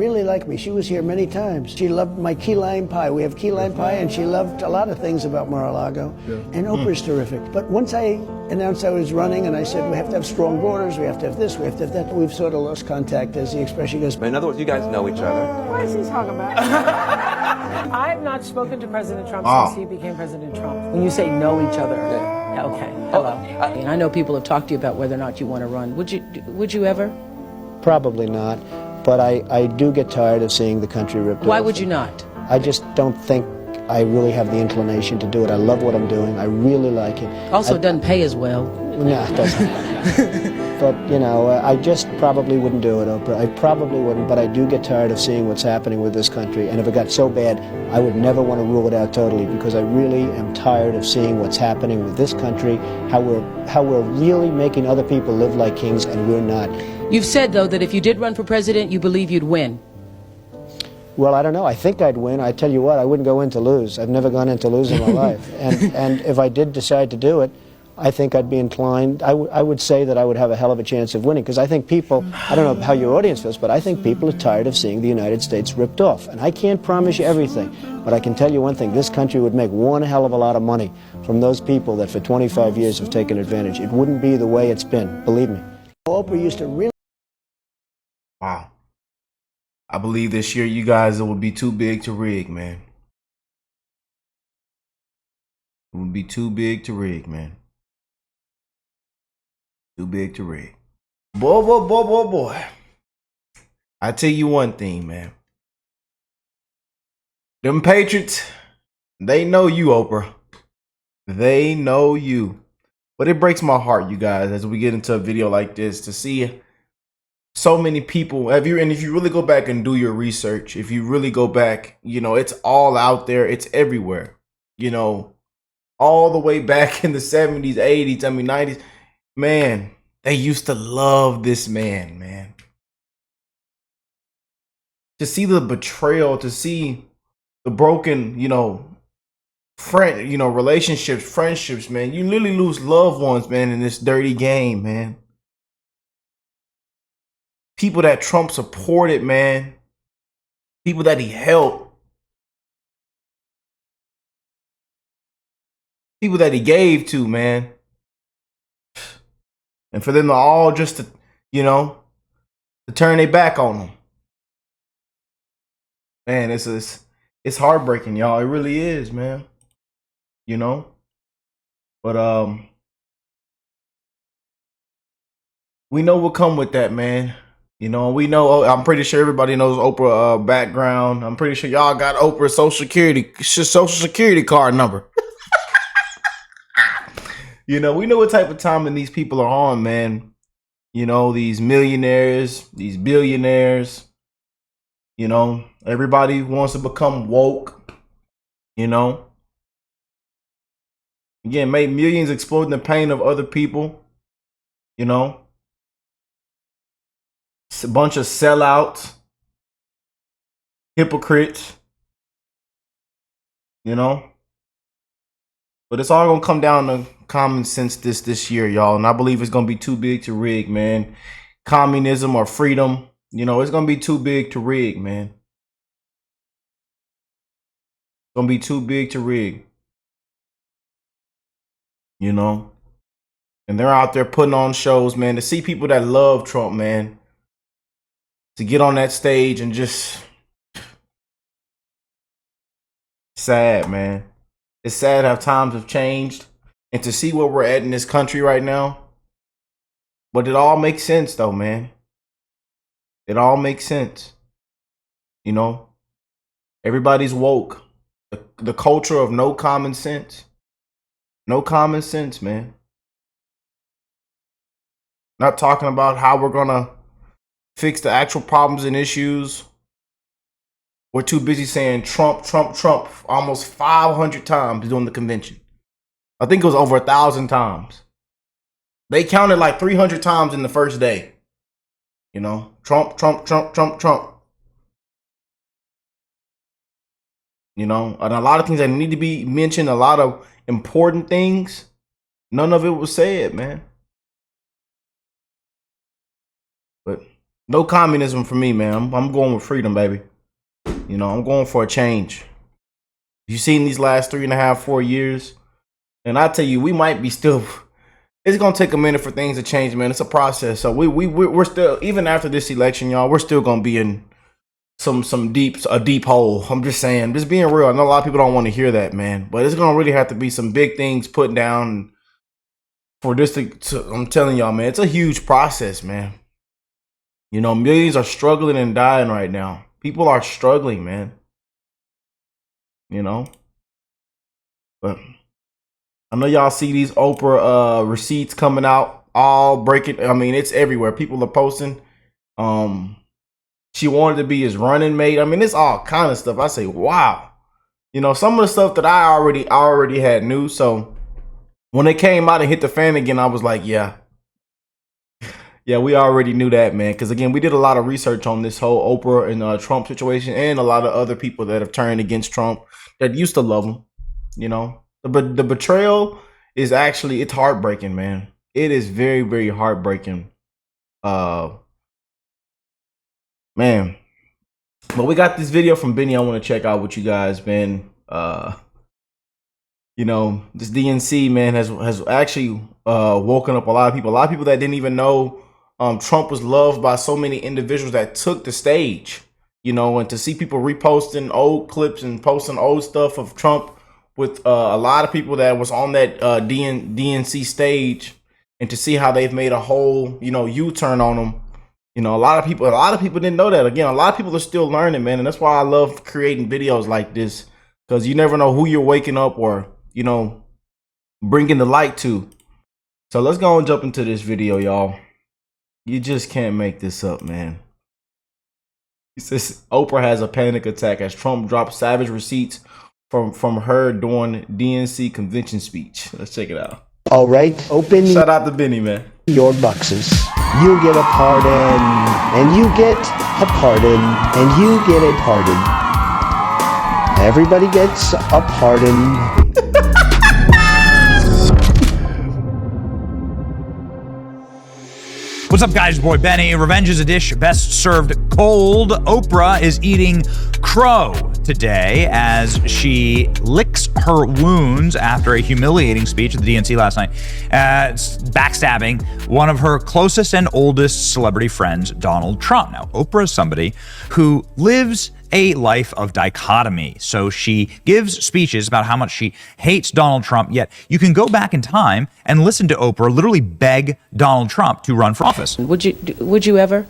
really liked me. She was here many times. She loved my key lime pie. We have key lime pie, and she loved a lot of things about Mar-a-Lago. Yeah. And Oprah's terrific. But once I announced I was running, and I said, we have to have strong borders, we have to have this, we have to have that, we've sort of lost contact, as the expression goes. In other words, you guys know each other. What is he talking about? I have not spoken to President Trump since he became President Trump. When you say know each other, yeah, okay, hello. And I know people have talked to you about whether or not you want to run. Would you ever? Probably not, but I do get tired of seeing the country ripped off. Why would you not? I just don't think I really have the inclination to do it. I love what I'm doing. I really like it. Also, it doesn't pay as well. No, it doesn't. But, you know, I just probably wouldn't do it, Oprah. I probably wouldn't, but I do get tired of seeing what's happening with this country. And if it got so bad, I would never want to rule it out totally, because I really am tired of seeing what's happening with this country, how we're really making other people live like kings, and we're not. You've said, though, that if you did run for president, you believe you'd win. Well, I don't know. I think I'd win. I tell you what, I wouldn't go in to lose. I've never gone in to lose in my life. And if I did decide to do it, I think I'd be inclined, I would say that I would have a hell of a chance of winning, because I think people, I don't know how your audience feels, but I think people are tired of seeing the United States ripped off. And I can't promise you everything, but I can tell you one thing: this country would make one hell of a lot of money from those people that for 25 years have taken advantage. It wouldn't be the way it's been, believe me. Oprah used to really... Wow. I believe this year you guys, it would be too big to rig, man. It would be too big to rig, man. Too big to rig. Boy. I tell you one thing, man. Them Patriots, they know you, Oprah. They know you. But it breaks my heart, you guys, as we get into a video like this, to see so many people. And if you really go back and do your research, if you really go back, you know, it's all out there. It's everywhere. You know, all the way back in the 70s, 80s, 90s. Man, they used to love this man. To see the betrayal, to see the broken, relationships, friendships, man. You literally lose loved ones, man, in this dirty game, man. People that Trump supported, man. People that he helped. People that he gave to, man. And for them to all just to turn their back on them. Man, it's heartbreaking, y'all. It really is, man. But we know what come with that, man. We know, I'm pretty sure everybody knows Oprah background. I'm pretty sure y'all got Oprah's social security card number. We know what type of time these people are on, man. These millionaires, these billionaires. Everybody wants to become woke. Again, made millions exploiting the pain of other people. It's a bunch of sellouts, hypocrites. But it's all gonna come down to common sense this year, y'all. And I believe it's gonna be too big to rig, man. Communism or freedom, it's gonna be too big to rig, man. It's gonna be too big to rig. And they're out there putting on shows, man, to see people that love Trump, man, to get on that stage and just sad, man. It's sad how times have changed and to see where we're at in this country right now. But it all makes sense, though, man. It all makes sense. Everybody's woke. The culture of no common sense. No common sense, man. Not talking about how we're going to fix the actual problems and issues. We're too busy saying Trump almost 500 times during the convention. I think it was over 1,000 times. They counted like 300 times in the first day. Trump. And a lot of things that need to be mentioned, a lot of important things, none of it was said, man. But, No communism for me, man. I'm going with freedom, baby. You know, I'm going for a change. You seen these last 3.5, 4 years, and I tell you, we might be still. It's gonna take a minute for things to change, man. It's a process. So we're still, even after this election, y'all, we're still gonna be in a deep hole. I'm just saying, just being real. I know a lot of people don't want to hear that, man, but it's gonna really have to be some big things put down for this to I'm telling y'all, man, it's a huge process, man. You know, millions are struggling and dying right now. People are struggling, man. You know, but I know y'all see these Oprah receipts coming out, all breaking. I mean, it's everywhere. People are posting. She wanted to be his running mate. I mean, it's all kind of stuff. I say, wow. You know, some of the stuff that I already had knew. So when it came out and hit the fan again, I was like, yeah, we already knew that, man. Because again, we did a lot of research on this whole Oprah and Trump situation, and a lot of other people that have turned against Trump that used to love him. You know, the betrayal is actually, it's heartbreaking, man. It is very, very heartbreaking. Man. But we got this video from Benny I want to check out with you guys, man. You know, this DNC, man, has actually woken up a lot of people. A lot of people that didn't even know Trump was loved by so many individuals that took the stage. You know, and to see people reposting old clips and posting old stuff of Trump with a lot of people that was on that DNC stage, and to see how they've made a whole, you know, U-turn on them. You know, a lot of people didn't know that. Again, a lot of people are still learning, man. And that's why I love creating videos like this, because you never know who you're waking up or, you know, bringing the light to. So let's go and jump into this video, y'all. You just can't make this up, man. He says Oprah has a panic attack as Trump drops savage receipts from her during DNC convention speech. Let's check it out. All right, open Shout out to Benny, man. your boxes. You get a pardon, and you get a pardon, and you get a pardon. Everybody gets a pardon. What's up, guys? Your boy Benny. Revenge is a dish best served cold. Oprah is eating crow today as she licks her wounds after a humiliating speech at the DNC last night, backstabbing one of her closest and oldest celebrity friends, Donald Trump. Now, Oprah is somebody who lives a life of dichotomy. So she gives speeches about how much she hates Donald Trump, yet you can go back in time and listen to Oprah literally beg Donald Trump to run for office. Would you ever?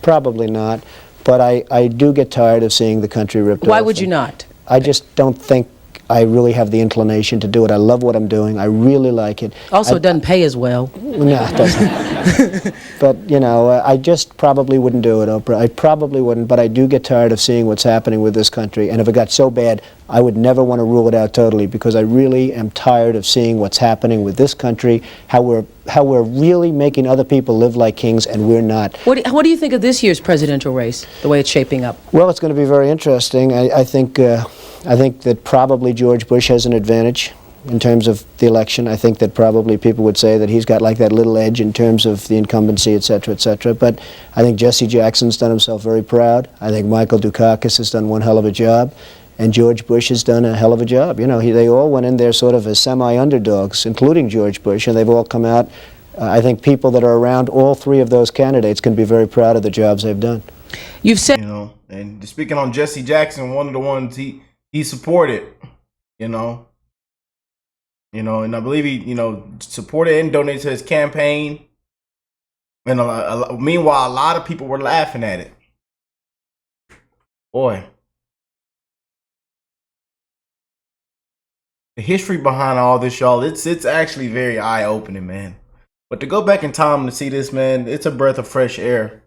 Probably not, but I do get tired of seeing the country ripped off. Why would you not? I just don't think I really have the inclination to do it. I love what I'm doing. I really like it. Also, it doesn't pay as well. No, it doesn't. But, you know, I just probably wouldn't do it, Oprah. I probably wouldn't, but I do get tired of seeing what's happening with this country. And if it got so bad, I would never want to rule it out totally, because I really am tired of seeing what's happening with this country, how we're really making other people live like kings, and we're not. What do you think of this year's presidential race, the way it's shaping up? Well, it's going to be very interesting. I think that probably George Bush has an advantage in terms of the election. I think that probably people would say that he's got like that little edge in terms of the incumbency, et cetera, et cetera. But I think Jesse Jackson's done himself very proud. I think Michael Dukakis has done one hell of a job. And George Bush has done a hell of a job. You know, they all went in there sort of as semi-underdogs, including George Bush, and they've all come out. I think people that are around all three of those candidates can be very proud of the jobs they've done. You've said, You know, and speaking on Jesse Jackson, one of the ones he supported, you know, and I believe he, you know, supported and donated to his campaign. And meanwhile, a lot of people were laughing at it. Boy, the history behind all this, y'all, it's actually very eye-opening, man. But to go back in time to see this, man, it's a breath of fresh air.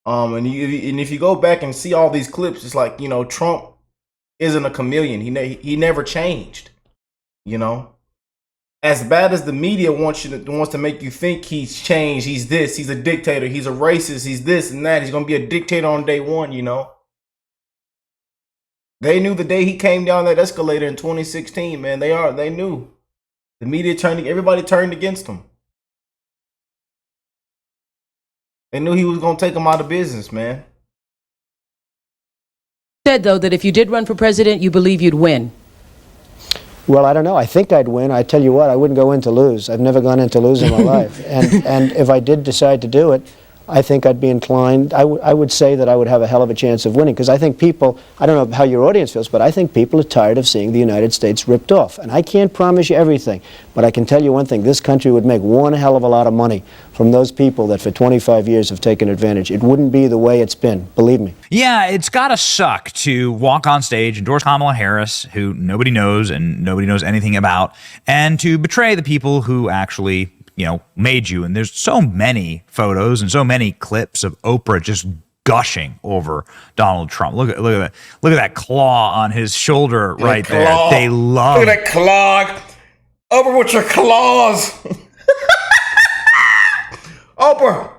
And if you go back and see all these clips, it's like, you know, Trump isn't a chameleon. He never changed. You know, as bad as the media wants to make you think he's changed, he's this, he's a dictator, he's a racist, he's this and that, he's gonna be a dictator on day one. You know, they knew the day he came down that escalator in 2016. Man, they knew. The media everybody turned against him. They knew he was going to take them out of business, man. Said, though, that if you did run for president, you believe you'd win. Well, I don't know. I think I'd win. I tell you what, I wouldn't go in to lose. I've never gone in to lose in my life. And if I did decide to do it, I think I'd be inclined, I would say that I would have a hell of a chance of winning, because I think people, I don't know how your audience feels, but I think people are tired of seeing the United States ripped off. And I can't promise you everything, but I can tell you one thing, this country would make one hell of a lot of money from those people that for 25 years have taken advantage. It wouldn't be the way it's been, believe me. Yeah, it's gotta suck to walk on stage, endorse Kamala Harris, who nobody knows and nobody knows anything about, and to betray the people who actually, you know, made you. And there's so many photos and so many clips of Oprah just gushing over Donald Trump. Look at that claw on his shoulder right there. They love. Look at that claw. Oprah with your claws. Oprah,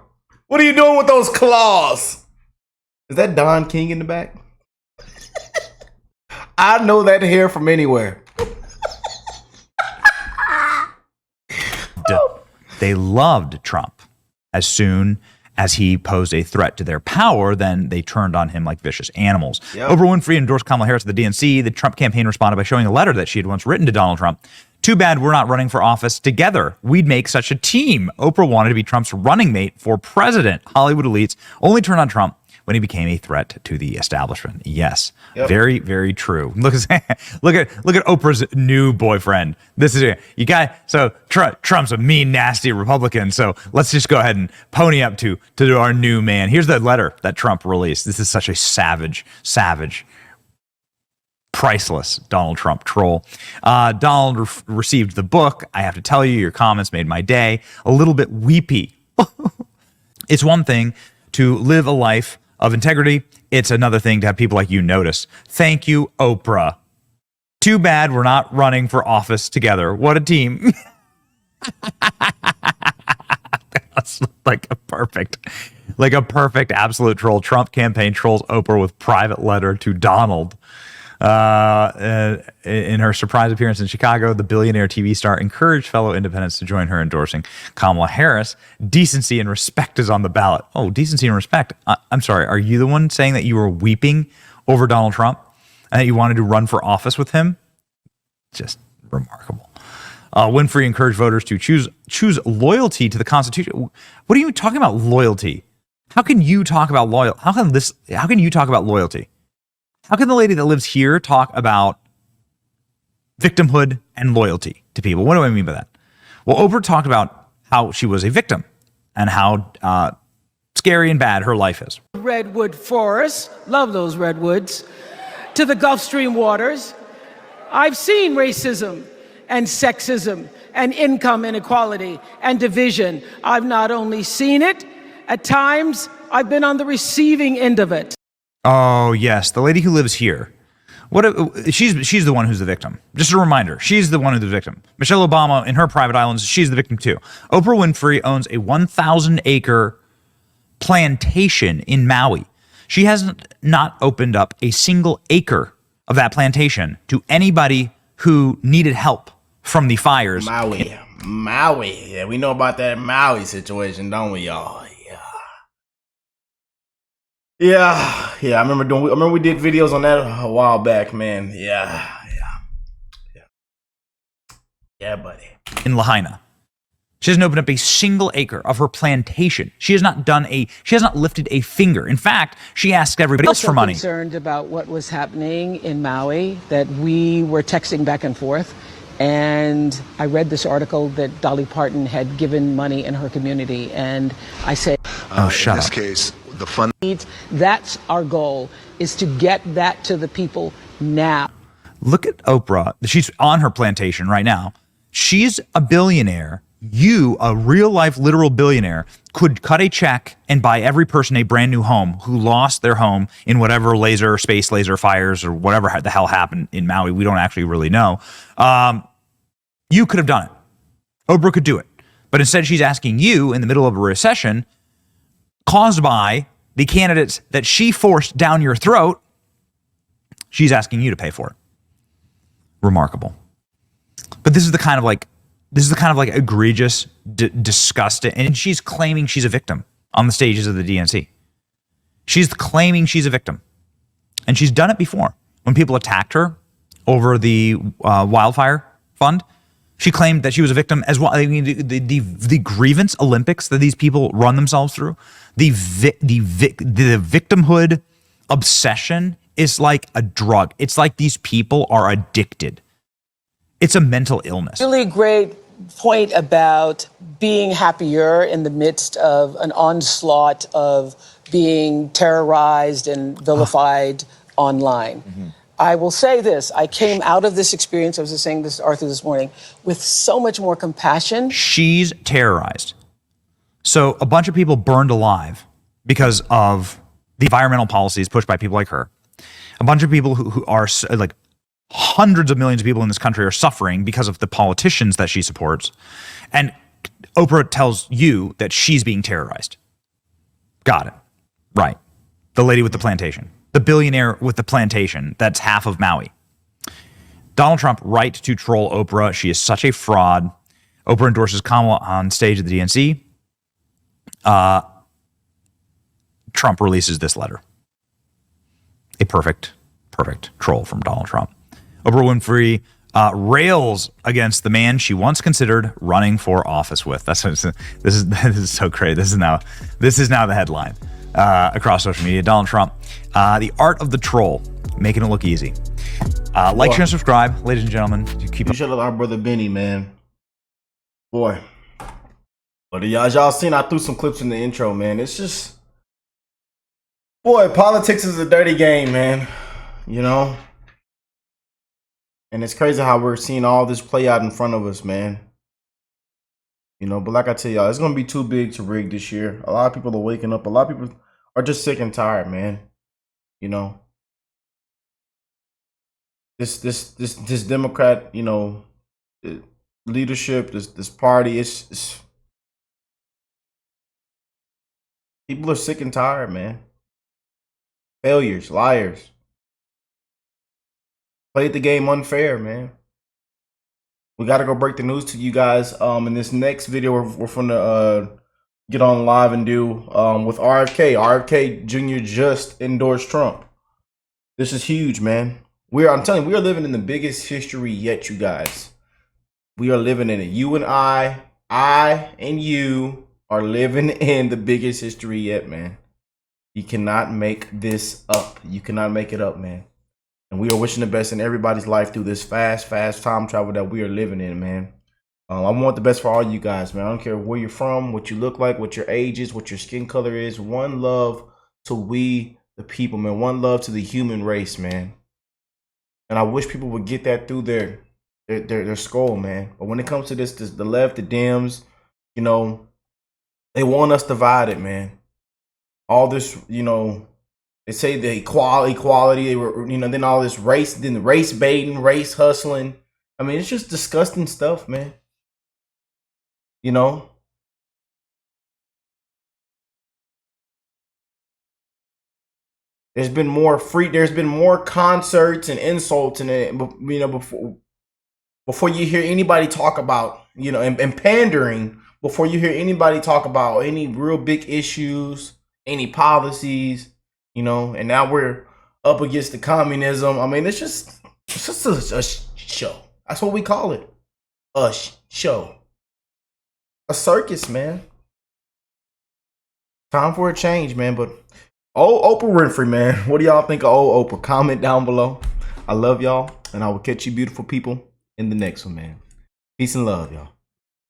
what are you doing with those claws? Is that Don King in the back? I know that hair from anywhere. They loved Trump. As soon as he posed a threat to their power, then they turned on him like vicious animals. Yep. Oprah Winfrey endorsed Kamala Harris at the DNC. The Trump campaign responded by showing a letter that she had once written to Donald Trump. Too bad we're not running for office together. We'd make such a team. Oprah wanted to be Trump's running mate for president. Hollywood elites only turned on Trump when he became a threat to the establishment. Yes, yep. Very, very true. Look at Oprah's new boyfriend. This is you guys. So Trump's a mean, nasty Republican. So let's just go ahead and pony up to our new man. Here's the letter that Trump released. This is such a savage, priceless Donald Trump troll. Donald received the book. I have to tell you, your comments made my day. A little bit weepy. It's one thing to live a life of integrity. It's another thing to have people like you notice. Thank you, Oprah. Too bad we're not running for office together. What a team. That's like a perfect absolute troll. Trump campaign trolls Oprah with private letter to Donald. In her surprise appearance in Chicago, the billionaire TV star encouraged fellow independents to join her endorsing Kamala Harris. Decency and respect is on the ballot. Oh, decency and respect. I'm sorry. Are you the one saying that you were weeping over Donald Trump and that you wanted to run for office with him? Just remarkable. Winfrey encouraged voters to choose loyalty to the Constitution. What are you talking about, loyalty? How can you talk about loyalty? How can you talk about loyalty? How can the lady that lives here talk about victimhood and loyalty to people? What do I mean by that? Well, Oprah talked about how she was a victim and how scary and bad her life is. Redwood forests, love those redwoods, to the Gulf Stream waters. I've seen racism and sexism and income inequality and division. I've not only seen it, at times I've been on the receiving end of it. Oh, yes. The lady who lives here. She's the one who's the victim. Just a reminder, she's the one who's the victim. Michelle Obama, in her private islands, she's the victim too. Oprah Winfrey owns a 1,000-acre plantation in Maui. She has not opened up a single acre of that plantation to anybody who needed help from the fires. Maui. Yeah, we know about that Maui situation, don't we, y'all? Yeah. I remember we did videos on that a while back, man. Yeah, buddy. In Lahaina, she hasn't opened up a single acre of her plantation. She has not lifted a finger. In fact, she asked everybody else for money. I'm concerned about what was happening in Maui, that we were texting back and forth. And I read this article that Dolly Parton had given money in her community. And I said, shut up. In this case, the fund. That's our goal, is to get that to the people now. Look at Oprah. She's on her plantation right now. She's a billionaire. You, a real life, literal billionaire, could cut a check and buy every person a brand new home who lost their home in whatever space laser fires or whatever the hell happened in Maui. We don't actually really know. You could have done it. Oprah could do it. But instead, she's asking you in the middle of a recession caused by the candidates that she forced down your throat. She's asking you to pay for it. Remarkable. But this is the kind of egregious, disgusting, and she's claiming she's a victim. on the stages of the DNC. She's claiming she's a victim. And she's done it before. When people attacked her over the wildfire fund, she claimed that she was a victim as well. I mean, the grievance Olympics that these people run themselves through, the victimhood obsession is like a drug. It's like these people are addicted. It's a mental illness. Really great point about being happier in the midst of an onslaught of being terrorized and vilified online. I will say this, I came out of this experience, I was just saying this to Arthur this morning, with so much more compassion. She's terrorized. So a bunch of people burned alive because of the environmental policies pushed by people like her. A bunch of people who are like hundreds of millions of people in this country are suffering because of the politicians that she supports. And Oprah tells you that she's being terrorized. Got it. Right. The lady with the plantation. The billionaire with the plantation that's half of Maui. Donald Trump, right to troll Oprah. She is such a fraud. Oprah endorses Kamala on stage at the DNC. Trump releases this letter. A perfect troll from Donald Trump. Oprah Winfrey rails against the man she once considered running for office with. This is so crazy. This is now the headline across social media. Donald Trump, the art of the troll, making it look easy. Like, share, and subscribe, ladies and gentlemen. You should have our brother Benny, man. Boy, but y'all seen I threw some clips in the intro, man. It's just, boy, politics is a dirty game, man. You know. And it's crazy how we're seeing all this play out in front of us, man. You know, but like I tell y'all, it's gonna be too big to rig this year. A lot of people are waking up. A lot of people are just sick and tired, man. You know, this Democrat, you know, leadership, this party, it's people are sick and tired, man. Failures, liars. Played the game unfair, man. We got to go break the news to you guys. In this next video, we're going to get on live and do with RFK. RFK Jr. just endorsed Trump. This is huge, man. I'm telling you, we are living in the biggest history yet, you guys. We are living in it. You and I and you are living in the biggest history yet, man. You cannot make this up. You cannot make it up, man. And we are wishing the best in everybody's life through this fast time travel that we are living in, man. I want the best for all you guys, man. I don't care where you're from, what you look like, what your age is, what your skin color is. One love to we, the people, man. One love to the human race, man. And I wish people would get that through their skull, man. But when it comes to this, the left, the Dems, you know, they want us divided, man. All this, you know, they say the equality, you know, then all this race, then the race baiting, race hustling. I mean, it's just disgusting stuff, man. You know? There's been more concerts and insults and, you know, before you hear anybody talk about, you know, and pandering, before you hear anybody talk about any real big issues, any policies. You know, and now we're up against the communism. I mean, it's just a show. That's what we call it. A show. A circus, man. Time for a change, man. But old Oprah Winfrey, man. What do y'all think of old Oprah? Comment down below. I love y'all. And I will catch you beautiful people in the next one, man. Peace and love, y'all.